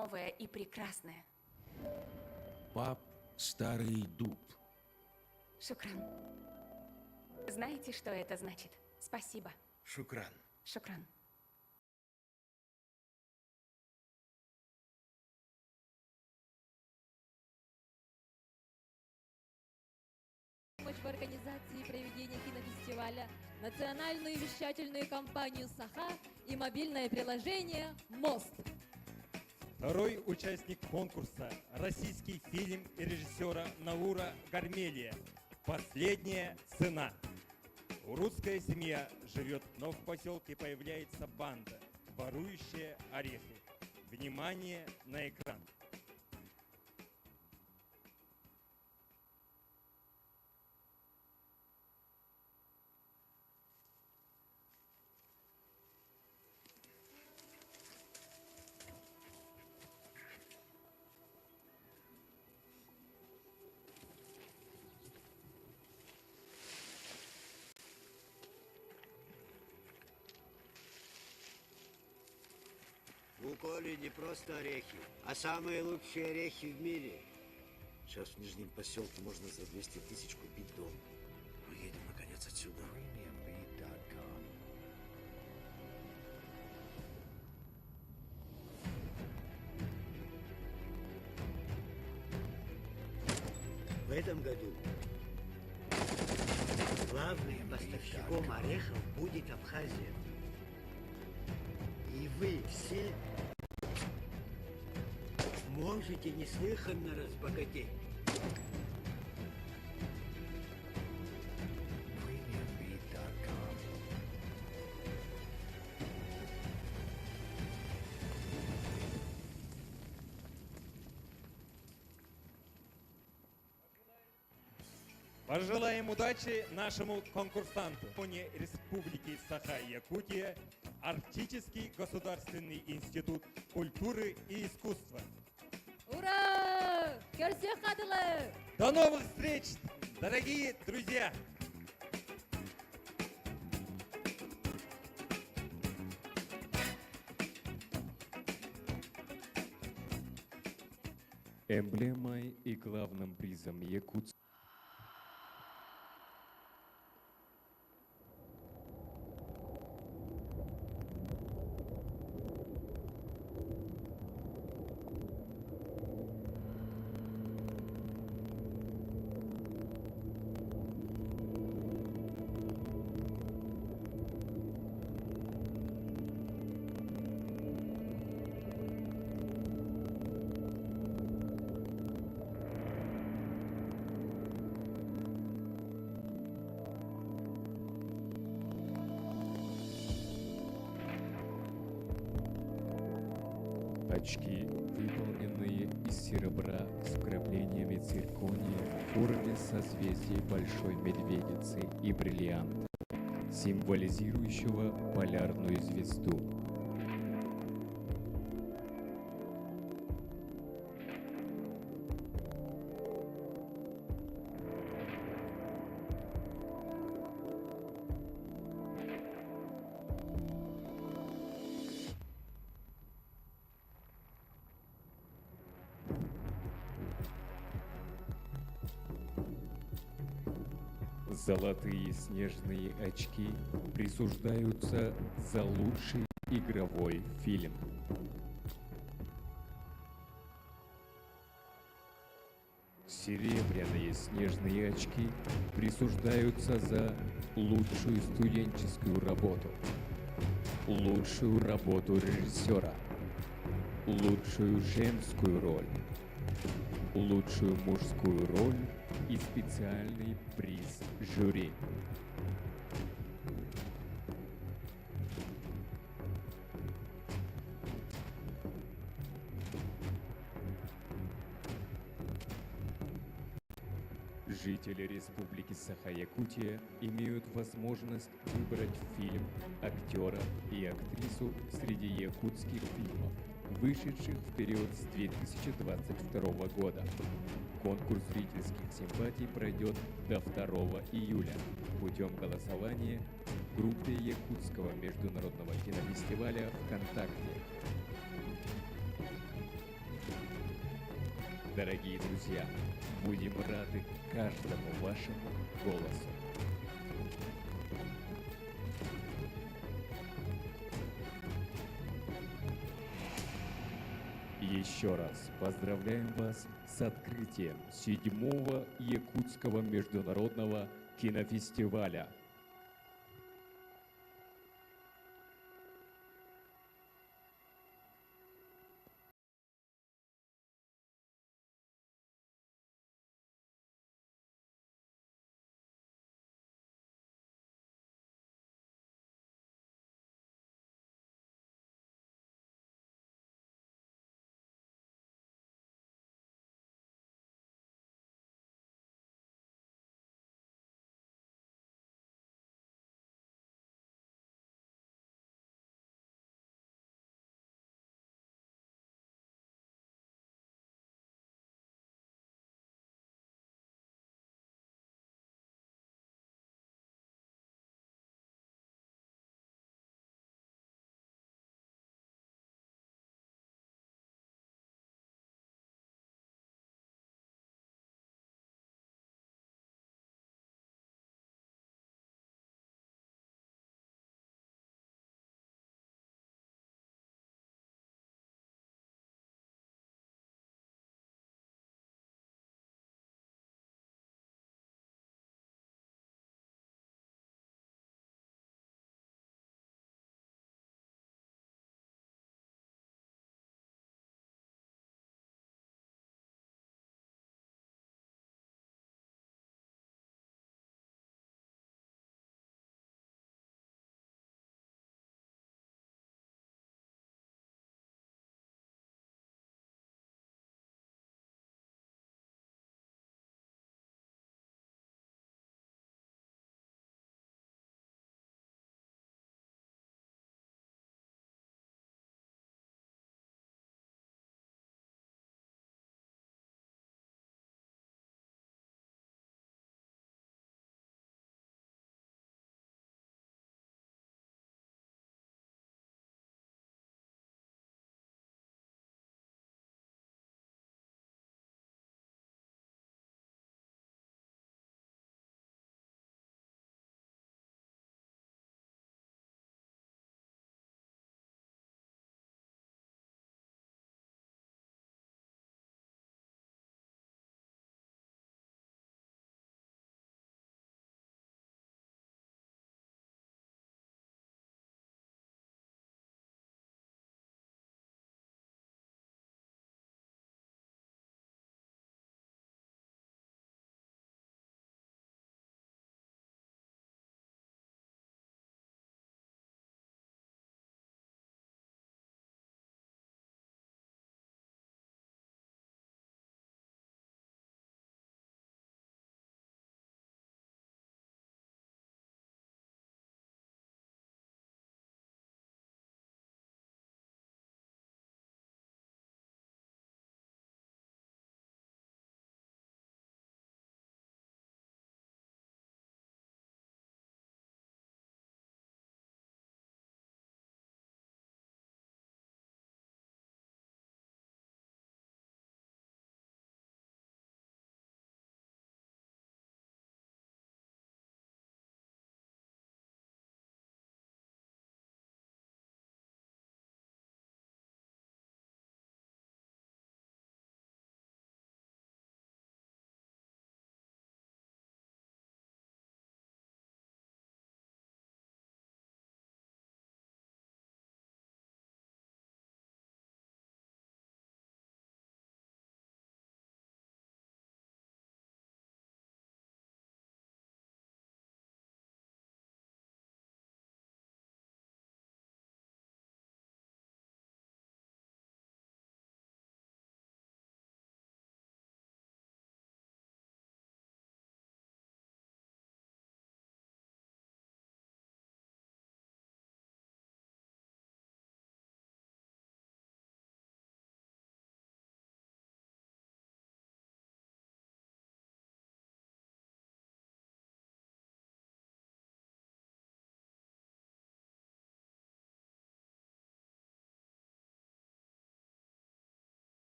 новое и прекрасное. Пап, старый дуб. Шукран. Знаете, что это значит? Спасибо. Шукран. Шукран. В организации проведения кинофестиваля, национальную вещательную компанию «Саха» и мобильное приложение «Мост». Второй участник конкурса – российский фильм и режиссера Наура Гармелия «Последняя цена». Урусская семья живет, но в поселке появляется банда, ворующая орехи. Внимание на экран. У Коли не просто орехи, а самые лучшие орехи в мире. Сейчас в Нижнем поселке можно за 200 тысяч купить дом. Мы едем, наконец, отсюда. В этом году главным поставщиком орехов будет Абхазия. И вы все можете неслыханно разбогатеть. Пожелаем удачи нашему конкурсанту. Республики Саха-Якутия, Арктический государственный институт культуры и искусства. Ура! Көрсе қадылы! До новых встреч, дорогие друзья! Эмблемой и главным призом Якутска очки, выполненные из серебра с вкраплениями циркония в форме созвездий Большой Медведицы и бриллианта, символизирующего полярную звезду. Золотые снежные очки присуждаются за лучший игровой фильм. Серебряные снежные очки присуждаются за лучшую студенческую работу, лучшую работу режиссера, лучшую женскую роль, лучшую мужскую роль и специальный приз жюри. Жители Республики Саха-Якутия имеют возможность выбрать фильм, актера и актрису среди якутских фильмов, вышедших в период с 2022 года. Конкурс зрительских симпатий пройдет до 2 июля путем голосования в группе Якутского международного кинофестиваля ВКонтакте. Дорогие друзья, будем рады каждому вашему голосу. Еще раз поздравляем вас с открытием 7-го Якутского международного кинофестиваля.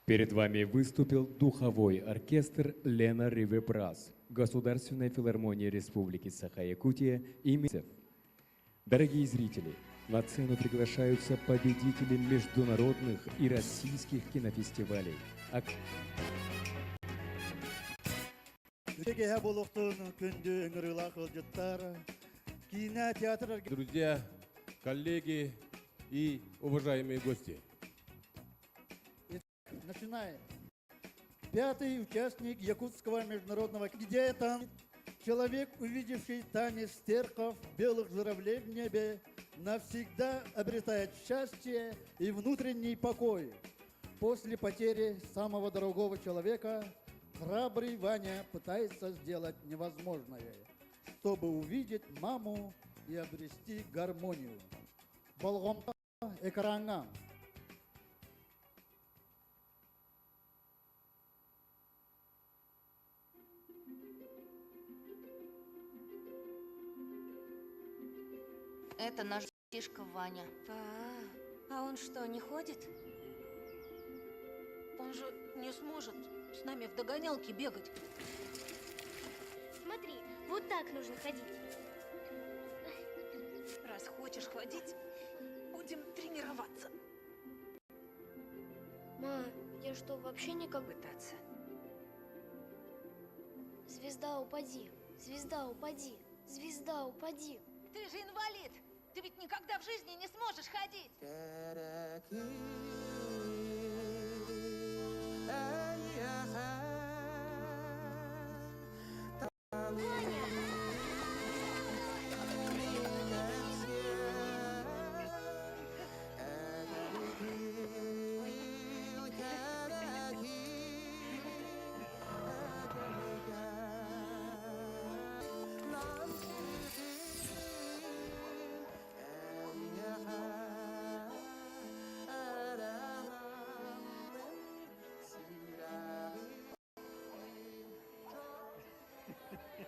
Перед вами выступил духовой оркестр Лена Ривебрас, Государственная филармония Республики Саха-Якутия имени. Дорогие зрители, на сцену приглашаются победители международных и российских кинофестивалей. Друзья, коллеги и уважаемые гости. Начинаем. Пятый участник Якутского международного кино. Человек, увидевший танец терков, белых журавлей в небе, навсегда обретает счастье и внутренний покой. После потери самого дорогого человека храбрый Ваня пытается сделать невозможное, чтобы увидеть маму и обрести гармонию. Болгомта экранга. Это наш детишка Ваня. А он что, не ходит? Он же не сможет с нами в догонялки бегать. Смотри, вот так нужно ходить. Раз хочешь ходить, будем тренироваться. Ма, я что, вообще никак... Пытаться. Звезда, упади. Звезда, упади. Звезда, упади. Ты же инвалид. Ты ведь никогда в жизни не сможешь ходить.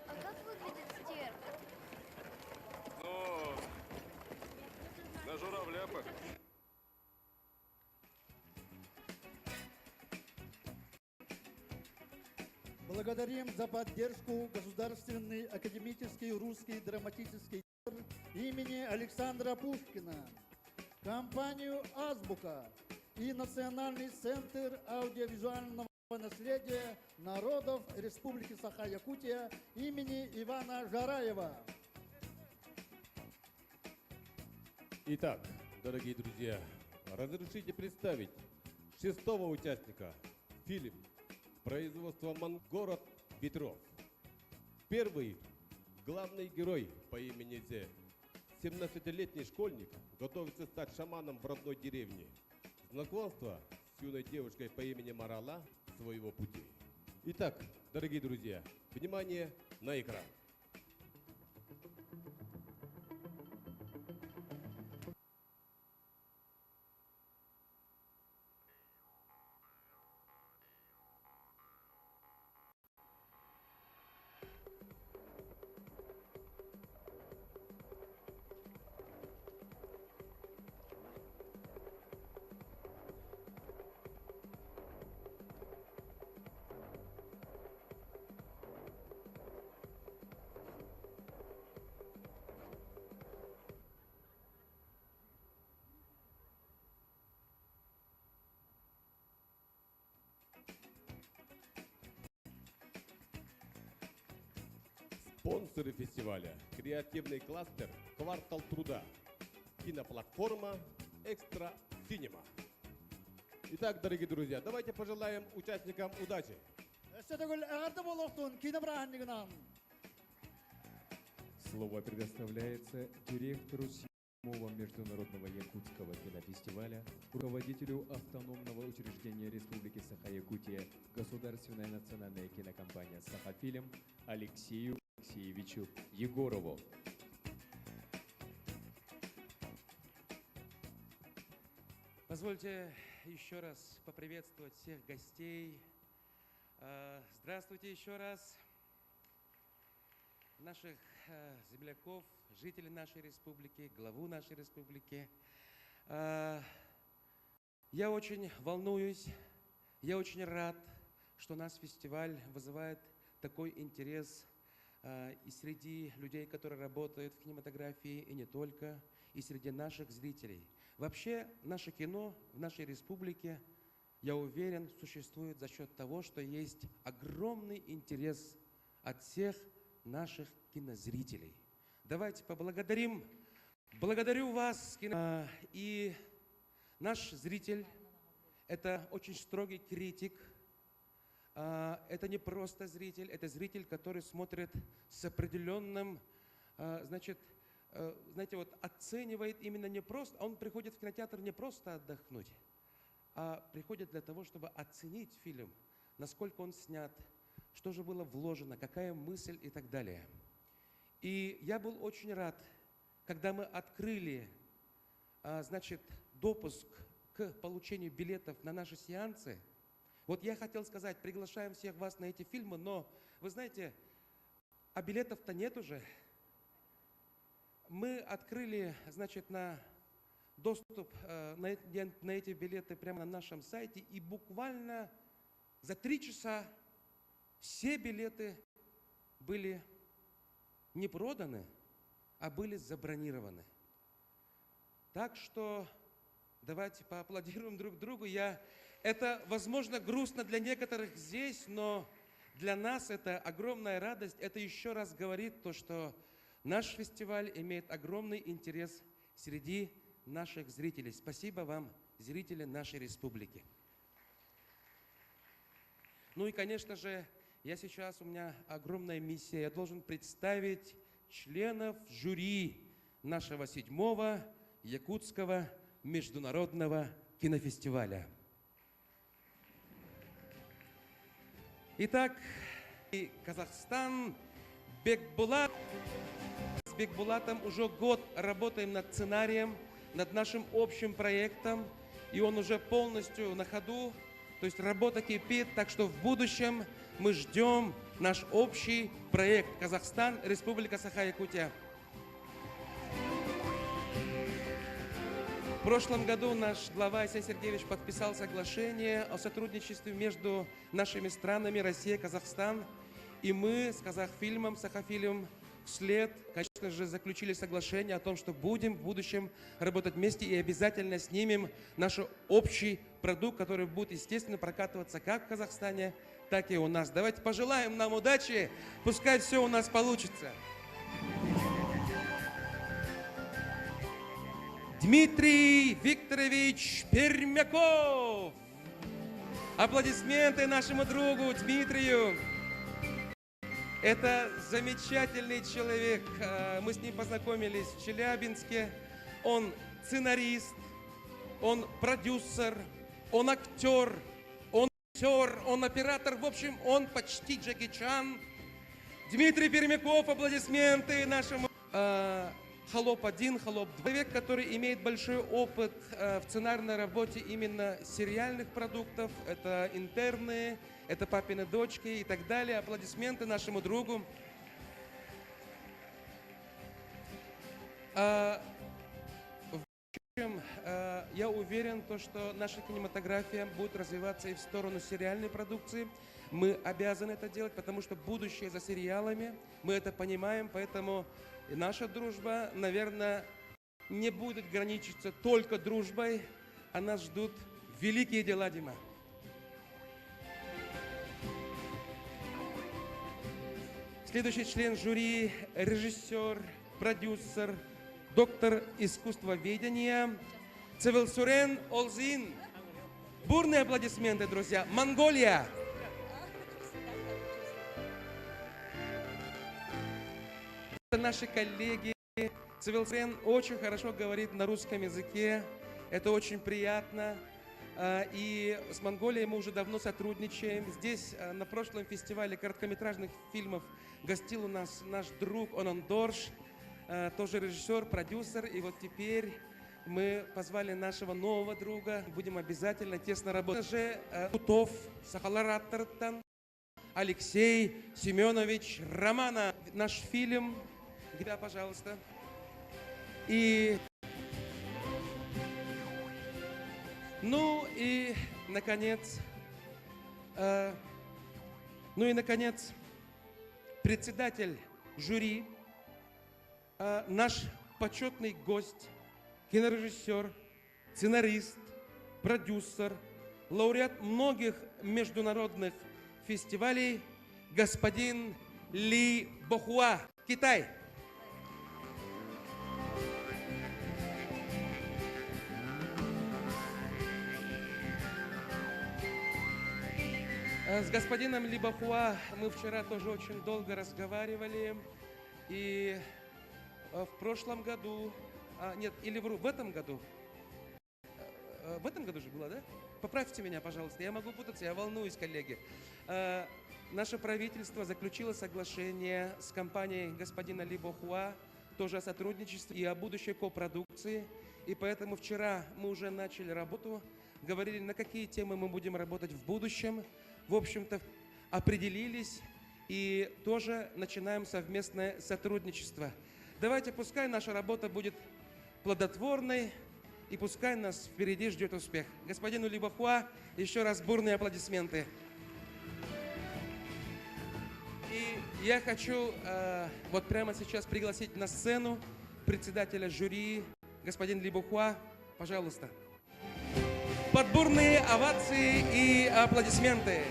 А как выглядит стерка? На журавля похож. Благодарим за поддержку Государственный академический русский драматический театр имени Александра Пушкина, компанию «Азбука» и Национальный центр аудиовизуального наследия народов Республики Саха-Якутия имени Ивана Жараева. Итак, дорогие друзья, разрешите представить шестого участника. Фильм производства «Город ветров». Первый главный герой по имени Зе. 17-летний школьник готовится стать шаманом в родной деревне. Знакомство с юной девушкой по имени Марала своего пути. Итак, дорогие друзья, внимание на экран. Спонсоры фестиваля – креативный кластер «Квартал труда», киноплатформа «Экстра Синема». Итак, дорогие друзья, давайте пожелаем участникам удачи. Слово предоставляется директору 7-го международного якутского кинофестиваля, руководителю автономного учреждения Республики Саха-Якутия Государственная национальная кинокомпания «Саха-Фильм» Алексею Алексеевичу Егорову. Позвольте еще раз поприветствовать всех гостей. Здравствуйте еще раз. Наших земляков, жителей нашей республики, главу нашей республики. Я очень волнуюсь, Я очень рад, что наш фестиваль вызывает такой интерес и среди людей, которые работают в кинематографии, и не только, и среди наших зрителей. Вообще, наше кино в нашей республике, я уверен, существует за счет того, что есть огромный интерес от всех наших кинозрителей. Давайте поблагодарим. Благодарю вас, и наш зритель – это очень строгий критик. Это не просто зритель, это зритель, который смотрит с определенным, значит, знаете, вот оценивает именно не просто, он приходит в кинотеатр не просто отдохнуть, а приходит для того, чтобы оценить фильм, насколько он снят, что же было вложено, какая мысль и так далее. И я был очень рад, когда мы открыли, значит, допуск к получению билетов на наши сеансы. Вот я хотел сказать, приглашаем всех вас на эти фильмы, но, вы знаете, а билетов-то нет уже. Мы открыли, значит, на доступ на эти билеты прямо на нашем сайте, и буквально за 3 часа все билеты были не проданы, а были забронированы. Так что давайте поаплодируем друг другу. Это, возможно, грустно для некоторых здесь, но для нас это огромная радость. Это еще раз говорит то, что наш фестиваль имеет огромный интерес среди наших зрителей. Спасибо вам, зрители нашей республики. Ну и, конечно же, у меня огромная миссия. Я должен представить членов жюри нашего 7-го Якутского международного кинофестиваля. Итак, Казахстан, Бекбулат. С Бекбулатом уже год работаем над сценарием, над нашим общим проектом, и он уже полностью на ходу, то есть работа кипит, так что в будущем мы ждем наш общий проект Казахстан, Республика Саха-Якутия. В прошлом году наш глава Исай Сергеевич подписал соглашение о сотрудничестве между нашими странами Россия, Казахстан. И мы с Казахфильмом, Сахафильмом вслед, конечно же, заключили соглашение о том, что будем в будущем работать вместе и обязательно снимем наш общий продукт, который будет, естественно, прокатываться как в Казахстане, так и у нас. Давайте пожелаем нам удачи, пускай все у нас получится. Дмитрий Викторович Пермяков. Аплодисменты нашему другу Дмитрию. Это замечательный человек. Мы с ним познакомились в Челябинске. Он сценарист, он продюсер, он актер, он актер, он оператор. В общем, он почти Джеки Чан. Дмитрий Пермяков, аплодисменты нашему. Холоп-1, Холоп-2. Человек, который имеет большой опыт в сценарной работе именно сериальных продуктов. Это «Интерны», это «Папины дочки» и так далее. Аплодисменты нашему другу. В общем, я уверен, что наша кинематография будет развиваться и в сторону сериальной продукции. Мы обязаны это делать, потому что будущее за сериалами. Мы это понимаем, поэтому и наша дружба, наверное, не будет ограничиться только дружбой, а нас ждут великие дела, Дима. Следующий член жюри, режиссер, продюсер, доктор искусствоведения Цевелсурен Олзин. Бурные аплодисменты, друзья. Монголия. Это наши коллеги. Цивилсен очень хорошо говорит на русском языке. Это очень приятно. И с Монголией мы уже давно сотрудничаем. Здесь на прошлом фестивале короткометражных фильмов гостил у нас наш друг Онон Дорж, тоже режиссер, продюсер. И вот теперь мы позвали нашего нового друга. Будем обязательно тесно работать. Кутов, Сахалараттартан, Алексей Семенович Романов. Наш фильм. Да, пожалуйста. И, ну и, наконец, Ну и, наконец, председатель жюри, наш почетный гость, кинорежиссер, сценарист, продюсер, лауреат многих международных фестивалей, господин Ли Бохуа, Китай. С господином Ли Бохуа мы вчера тоже очень долго разговаривали. И в прошлом году, нет, или в этом году, в этом году же было, да? Поправьте меня, пожалуйста, я могу путаться, я волнуюсь, коллеги. Наше правительство заключило соглашение с компанией господина Ли Бохуа тоже о сотрудничестве и о будущей копродукции. И поэтому вчера мы уже начали работу, говорили, на какие темы мы будем работать в будущем. В общем-то, определились и тоже начинаем совместное сотрудничество. Давайте, пускай наша работа будет плодотворной, и пускай нас впереди ждет успех. Господину Ли Бохуа еще раз бурные аплодисменты. И я хочу вот прямо сейчас пригласить на сцену председателя жюри, господин Ли Бохуа, пожалуйста. Под бурные овации и аплодисменты.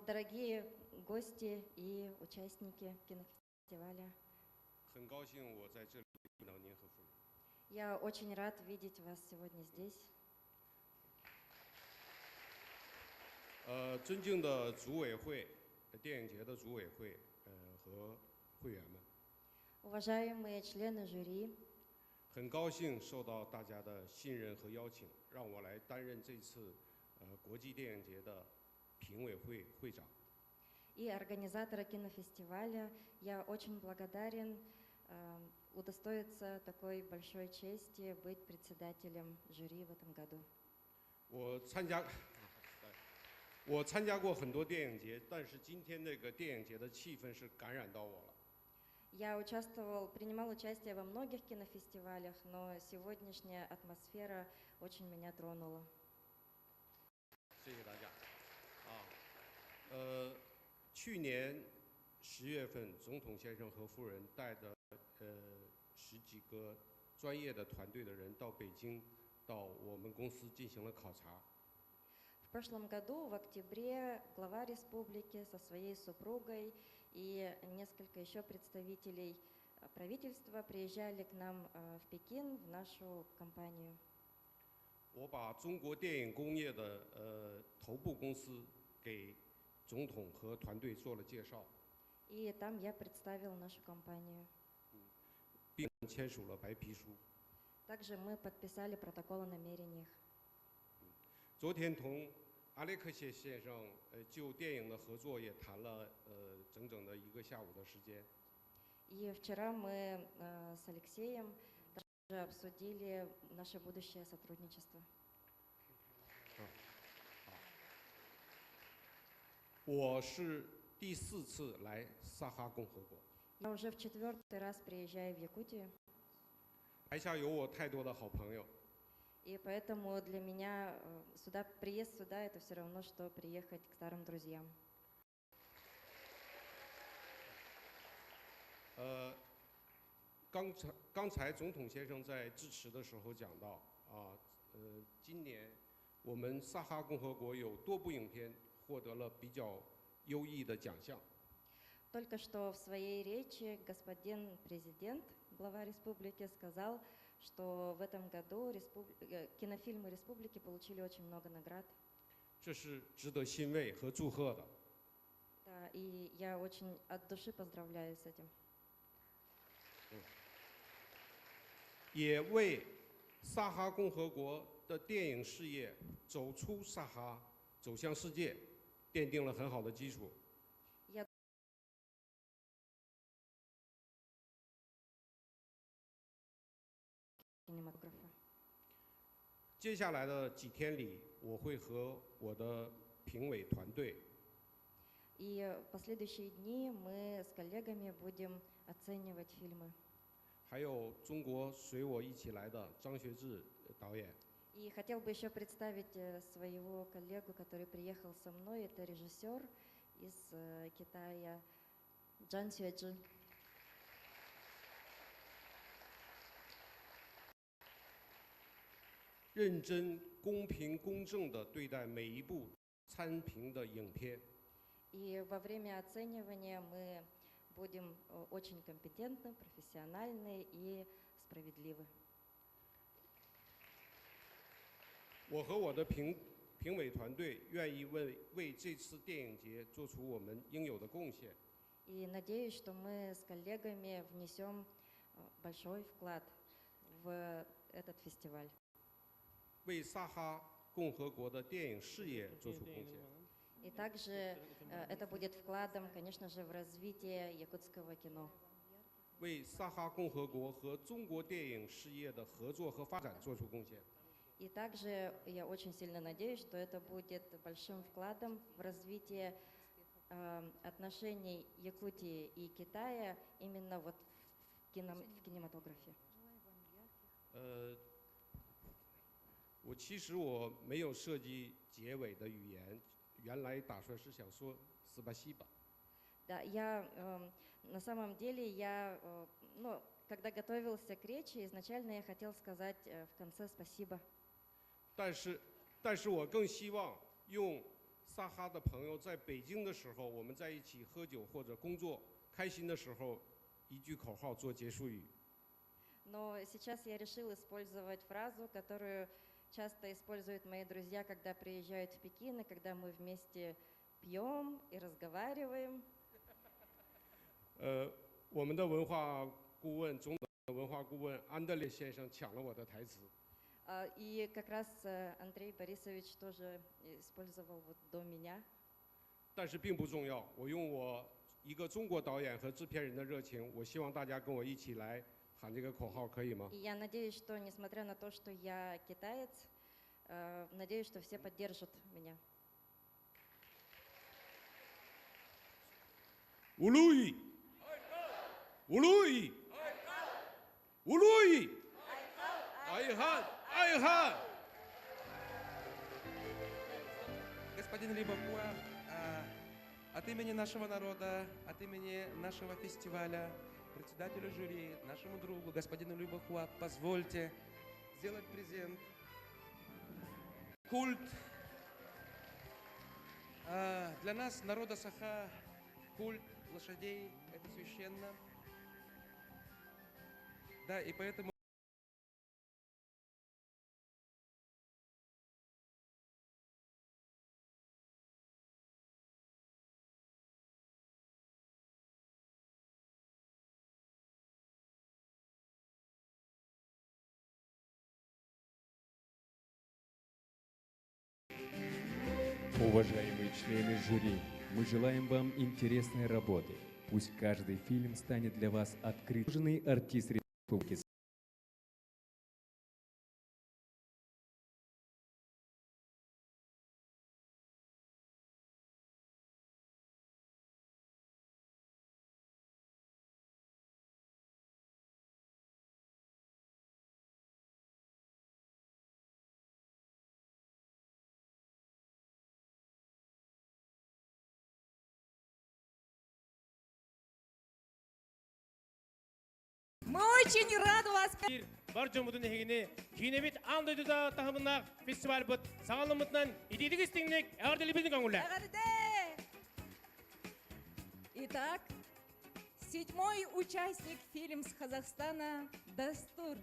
Дорогие гости и участники кинофестиваля, я очень рад видеть вас сегодня здесь. 尊敬的组委会、电影节的组委会和会员们， Уважаемые члены жюри, 很高兴受到大家的信任和邀请，让我来担任这次国际电影节的评委会会长。 и организатора кинофестиваля, я очень благодарен удостоиться такой большой чести быть председателем жюри в этом году. 我参加过很多电影节，但是今天这个电影节的气氛是感染到我了。 Я принимал участие во многих кинофестивалях, но сегодняшняя атмосфера очень меня тронула. 谢谢大家。去年10月份，总统先生和夫人带着10几个专业的团队的人到北京，到我们公司进行了考察。 В прошлом году, в октябре, глава республики со своей супругой и несколько еще представителей правительства приезжали к нам в Пекин, в нашу компанию. 我把中国电影工业的头部公司给总统和团队做了介绍， И там я представил нашу компанию. 并签署了白皮书。 Также мы подписали протокол о намерениях. 昨天同阿列克谢先生就电影的合作也谈了整整的1个下午的时间。 И вчера мы с Алексеем также обсудили наше будущее сотрудничество. 我是第4次来萨哈共和国。 Я уже в 4-й раз приезжаю в Якутию. 台下有我太多的好朋友。 И поэтому для меня приезд сюда это все равно, что приехать к старым друзьям. 刚才总统先生在致辞的时候讲到今年我们萨哈共和国有多部影片获得了比较优异的奖项。 Только что в своей речи господин президент, глава республики, сказал, что в этом году кинофильмы республики получили очень много наград. 这是值得欣慰和祝贺的。 Да, и я очень от души поздравляю с этим. 也为萨哈共和国的电影事业走出萨哈、走向世界奠定了很好的基础。接下来的几天里，我会和我的评委团队 И в последующие дни мы с коллегами будем оценивать фильмы. 还有中国随我一起来的张学志导演。 И хотел бы еще представить своего коллегу, который приехал со мной. Это режиссер из Китая Джан Сюэджи. 认真、公平、公正地对待每一部参评的影片。 И во время оценивания мы будем очень компетентны, профессиональны и справедливы. 我和我的评委团队愿意为这次电影节做出我们应有的贡献。 И надеюсь, что мы с коллегами внесем большой вклад в этот фестиваль. 为萨哈共和国的电影事业做出贡献。 И также это будет вкладом, конечно же, в развитие якутского кино. 为萨哈共和国和中国电影事业的合作和发展做出贡献。 И также я очень сильно надеюсь, что это будет большим вкладом в развитие отношений Якутии и Китая именно вот в кинематографе. 其实我没有设计结尾的语言，原来打算是想说спасибо。 Да, на самом деле когда готовился к речи, изначально я хотел сказать в конце спасибо. 但是我更希望用萨哈的朋友在北京的时候，我们在一起喝酒或者工作开心的时候，一句口号做结束语。 Но сейчас я решил использовать фразу, которую часто используют мои друзья, когда приезжают в Пекин, и когда мы вместе пьем и разговариваем. 我们的文化顾问，总的文化顾问安德烈先生抢了我的台词。 И как раз Андрей Борисович тоже использовал вот до меня. 但是并不重要，我用我一个中国导演和制片人的热情，我希望大家跟我一起来喊这个口号，可以吗？ И я надеюсь, что несмотря на то, что я китаец, надеюсь, что все поддержат меня. 乌鲁伊，乌鲁伊，乌鲁伊，爱汉，爱汉。 Господин Либакуа, от имени нашего народа, от имени нашего фестиваля, председателю жюри, нашему другу, господину Либакуа, позвольте сделать презент. Культ. Для нас, народа Саха, культ лошадей – это священно. Да, и поэтому Уважаемые члены жюри, мы желаем вам интересной работы. Пусть каждый фильм станет для вас открытым. Артист Республики Мы очень рады вас. Баржамудын эгини кинебит андайды да тахымынак фестиваль бут сагалымытнан идидик истиңник эгардели билдин каңгула. Итак, 7-й участник фильм с Казахстана Дастур.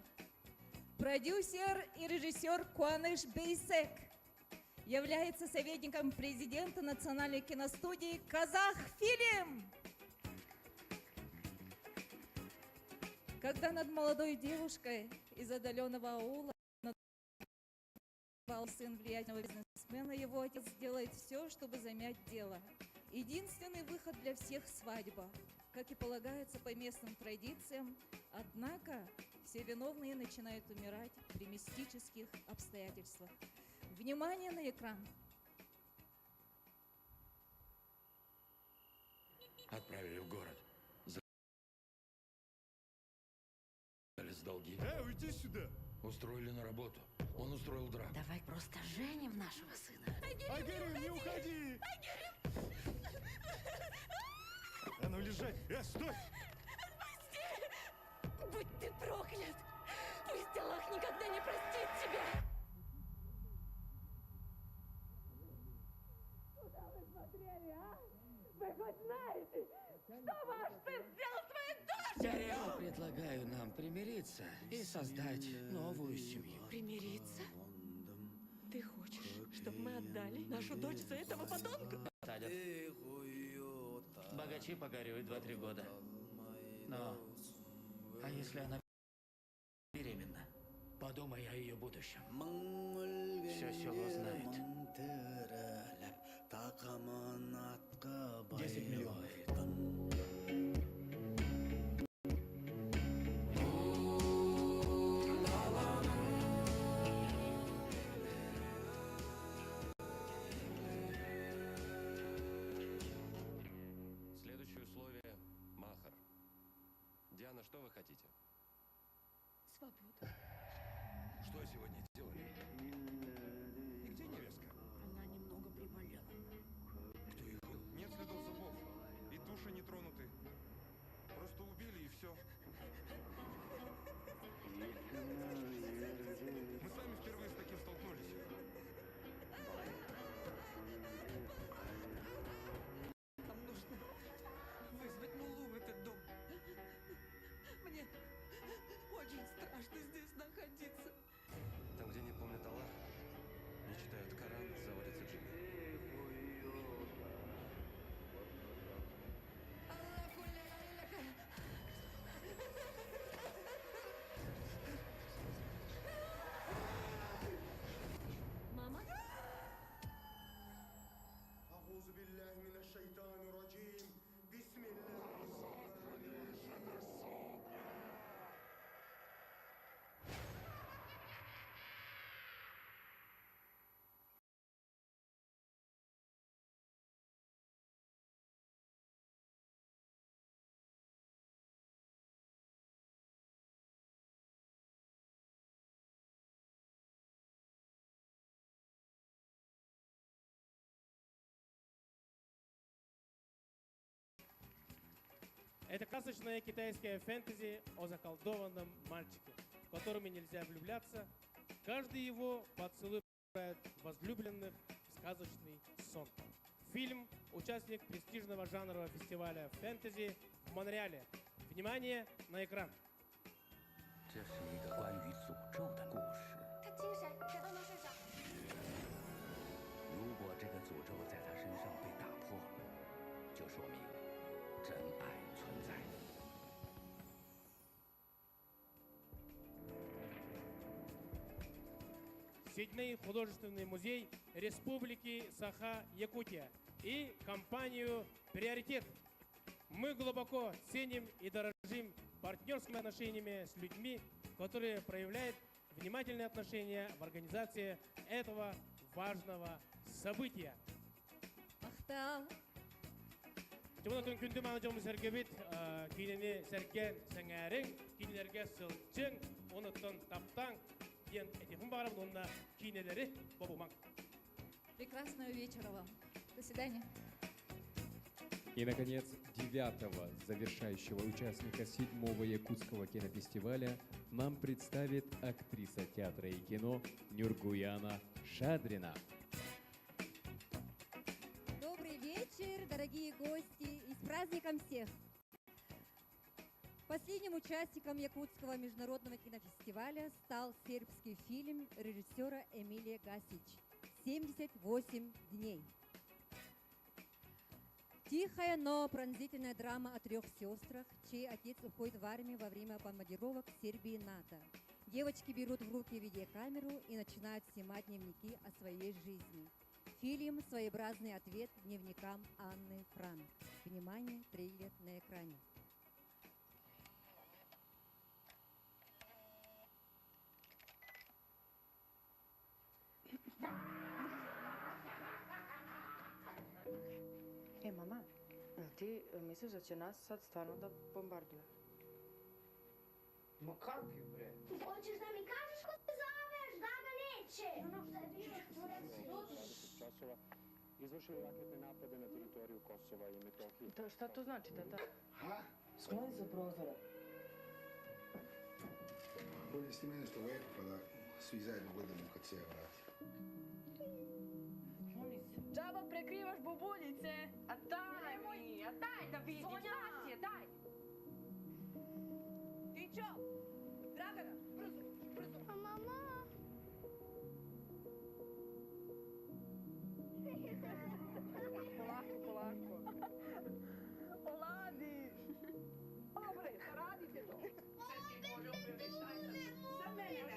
Продюсер и режиссер Куаныш Бейсек. Является советником президента национальной киностудии «Казахфильм». Когда над молодой девушкой из отдаленного аула сын влиятельного бизнесмена, его отец делает все, чтобы замять дело. Единственный выход для всех — свадьба, как и полагается по местным традициям. Однако все виновные начинают умирать при мистических обстоятельствах. Внимание на экран. Отправили в город. Залез долги. Уйди сюда! Устроили на работу. Он устроил драку. Давай просто женим нашего сына. Агирим, не уходи! А ну лежать! Стой! Будь ты проклят! Пусть Аллах никогда не простит тебя! Куда вы смотрели, а? Вы хоть знаете, что ваш сын сделал своей дочерью? Я предлагаю нам примириться и создать новую семью. Примириться? Ты хочешь, чтобы мы отдали нашу дочь за этого подонка? Садят. Богачи погорюют 2-3 года. Но, а если она беременна? Подумай о ее будущем. Все село знает. 10 миллионов. Следующее условие – махар. Диана, что вы хотите? Свободу. Что сегодня делали? И где невестка? Она немного приболела. Кто их был? Нет следов зубов. И туши не тронуты. Просто убили и все. Мы сами впервые с таким столкнулись. Нам нужно вызвать Мулу в этот дом. Мне очень страшно здесь находиться. Там, где не помнят Аллах, не читают Коран, заводятся джинны. Мама? Это красочное китайское фэнтези о заколдованном мальчике, в которыми нельзя влюбляться. Каждый его поцелуй превращает возлюбленных в сказочный сон. Фильм – участник престижного жанрового фестиваля фэнтези в Монреале. Внимание на экран. 这是一个关于诅咒的故事。他精神，谁都能睡着。如果这个诅咒在他身上被打破了，就说明真爱存在。 Седьмой художественный музей Республики Саха-Якутия и компанию «Приоритет». Мы глубоко ценим и дорожим партнерскими отношениями с людьми, которые проявляют внимательное отношение в организации этого важного события. Ахтал. Жумнатын күнді маңжымыз сәргебет, кейнені сәрген сәңәрің, кейнелерге сылчың, оныттын таптаң, ен әтефін бағарып, онына кейнелері бобумаң. Прекрасного вечера вам. До свидания. И, наконец, 9-го завершающего участника 7-го Якутского кинофестиваля нам представит актриса театра и кино Нюргуяна Шадрина. Добрый вечер, дорогие гости, и с праздником всех! Последним участником Якутского международного кинофестиваля стал сербский фильм режиссера Эмилия Гасич «78 дней». Тихая, но пронзительная драма о 3 сестрах, чей отец уходит в армию во время бомбардировок Сербии и НАТО. Девочки берут в руки видеокамеру и начинают снимать дневники о своей жизни. Фильм – своеобразный ответ дневникам Анны Франк. Внимание, трейлер на экране. ti misliš da će nas sad stvarno da bombardiraju? Ma kakvi bre? Hoćeš da mi kažeš ko se zoveš? Da ga neće. Ono što je bilo časova izvršili raketne napade na teritoriju Kosova i Metohije. Šta to znači, tata? Ha? Skloni se prozora. Bolje s ti mene što lepo pa da svi zajedno gledamo kad se ja vrati. Džaba prekrivaš bubuljice. A daj da vidim. Sonja! Daj! Tićo! Dragana, brzo, brzo. A mama? Polako. Oladiš. Dobre, pa radite to. Sve ti bolje obrani šajta. Za mene ne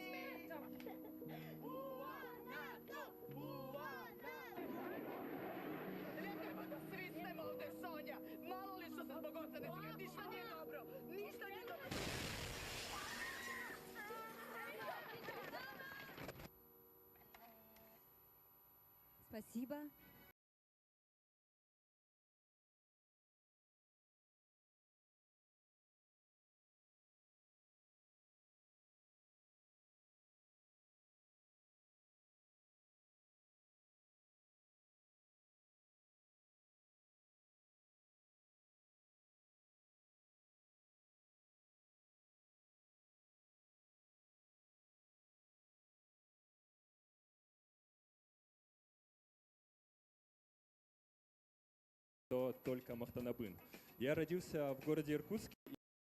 smetam. Bua NATO. Ne treba da svisnemo ovde, Sonja. Malo li što se zbog oca ne sviđa. Ništa nije dobro. Ništa nije dobro. Спасибо. То только Махтанабын. Я родился в городе Иркутске,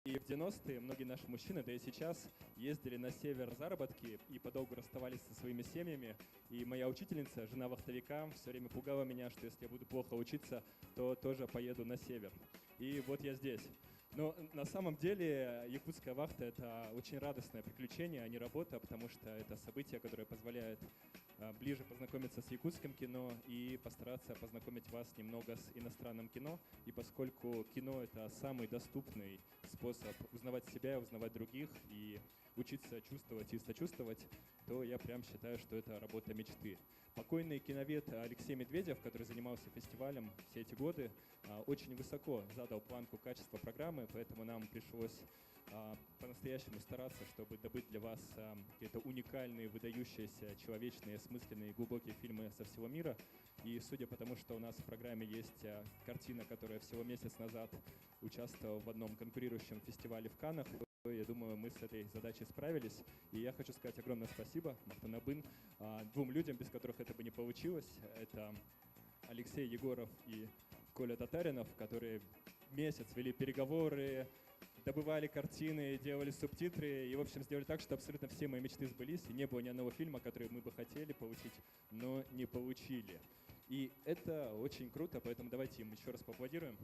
и в 90-е многие наши мужчины, да и сейчас, ездили на север на заработки и подолгу расставались со своими семьями. И моя учительница, жена вахтовика, все время пугала меня, что если я буду плохо учиться, то тоже поеду на север. И вот я здесь. Но на самом деле якутская вахта — это очень радостное приключение, а не работа, потому что это событие, которое позволяет ближе познакомиться с якутским кино и постараться познакомить вас немного с иностранным кино. И поскольку кино — это самый доступный способ узнавать себя, узнавать других и учиться чувствовать и сочувствовать, то я прям считаю, что это работа мечты. Покойный киновед Алексей Медведев, который занимался фестивалем все эти годы, очень высоко задал планку качества программы, поэтому нам пришлось по-настоящему стараться, чтобы добыть для вас какие-то уникальные, выдающиеся, человечные, осмысленные, глубокие фильмы со всего мира. И судя по тому, что у нас в программе есть картина, которая всего месяц назад участвовала в одном конкурирующем фестивале в Каннах, я думаю, мы с этой задачей справились. И я хочу сказать огромное спасибо Махтанабын двум людям, без которых это бы не получилось. Это Алексей Егоров и Коля Татаринов, которые месяц вели переговоры, добывали картины, делали субтитры и, в общем, сделали так, что абсолютно все мои мечты сбылись. И не было ни одного фильма, который мы бы хотели получить, но не получили. И это очень круто, поэтому давайте им еще раз поаплодируем.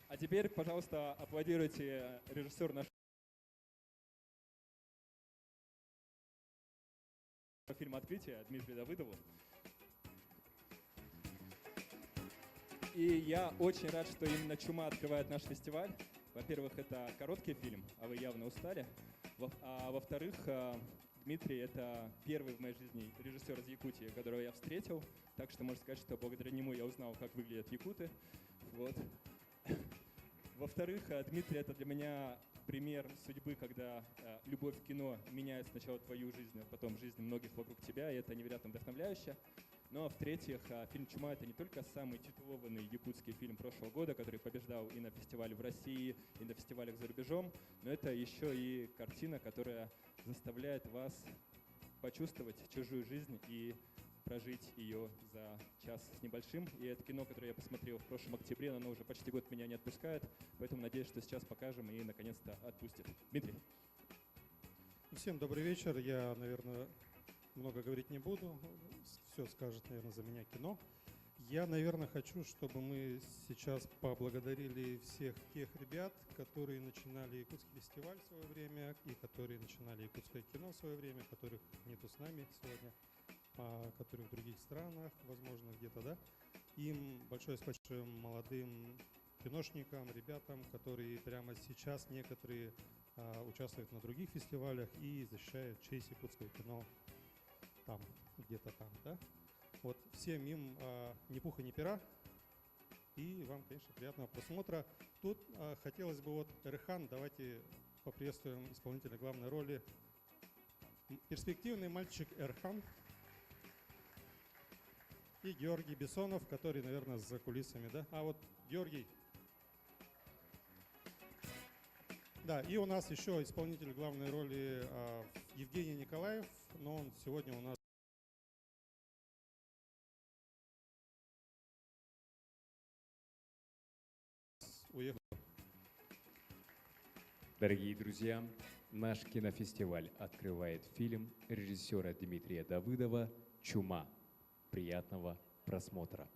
А теперь, пожалуйста, аплодируйте режиссеру нашего фильма «Открытие» Дмитрию Давыдову. И я очень рад, что именно «Чума» открывает наш фестиваль. Во-первых, это короткий фильм, а вы явно устали. А во-вторых, Дмитрий — это первый в моей жизни режиссер из Якутии, которого я встретил. Так что можно сказать, что благодаря нему я узнал, как выглядят якуты. Вот. Во-вторых, Дмитрий — это для меня пример судьбы, когда любовь к кино меняет сначала твою жизнь, а потом жизнь многих вокруг тебя, и это невероятно вдохновляюще. Ну а в-третьих, фильм «Чума» — это не только самый титулованный якутский фильм прошлого года, который побеждал и на фестивале в России, и на фестивалях за рубежом, но это еще и картина, которая заставляет вас почувствовать чужую жизнь и прожить ее за час с небольшим. И это кино, которое я посмотрел в прошлом октябре, оно уже почти год меня не отпускает, поэтому надеюсь, что сейчас покажем и наконец-то отпустит. Дмитрий. Всем добрый вечер. Я, наверное, много говорить не буду. Все скажет, наверное, за меня кино. Я, наверное, хочу, чтобы мы сейчас поблагодарили всех тех ребят, которые начинали Якутский фестиваль в свое время и которые начинали якутское кино в свое время, которых нету с нами сегодня, которые в других странах, возможно, где-то, да. Им большое спасибо молодым киношникам, ребятам, которые прямо сейчас некоторые участвуют на других фестивалях и защищают честь якутского кино там, где-то там, да. Вот всем им ни пуха, ни пера. и вам, конечно, приятного просмотра. Тут хотелось бы вот Эрхан, давайте поприветствуем исполнителя главной роли. Перспективный мальчик Эрхан и Георгий Бессонов, который, наверное, за кулисами, да? А вот Георгий. Да, и у нас еще исполнитель главной роли Евгений Николаев, но он сегодня у нас уехал. Дорогие друзья, наш кинофестиваль открывает фильм режиссера Дмитрия Давыдова «Чума». Приятного просмотра!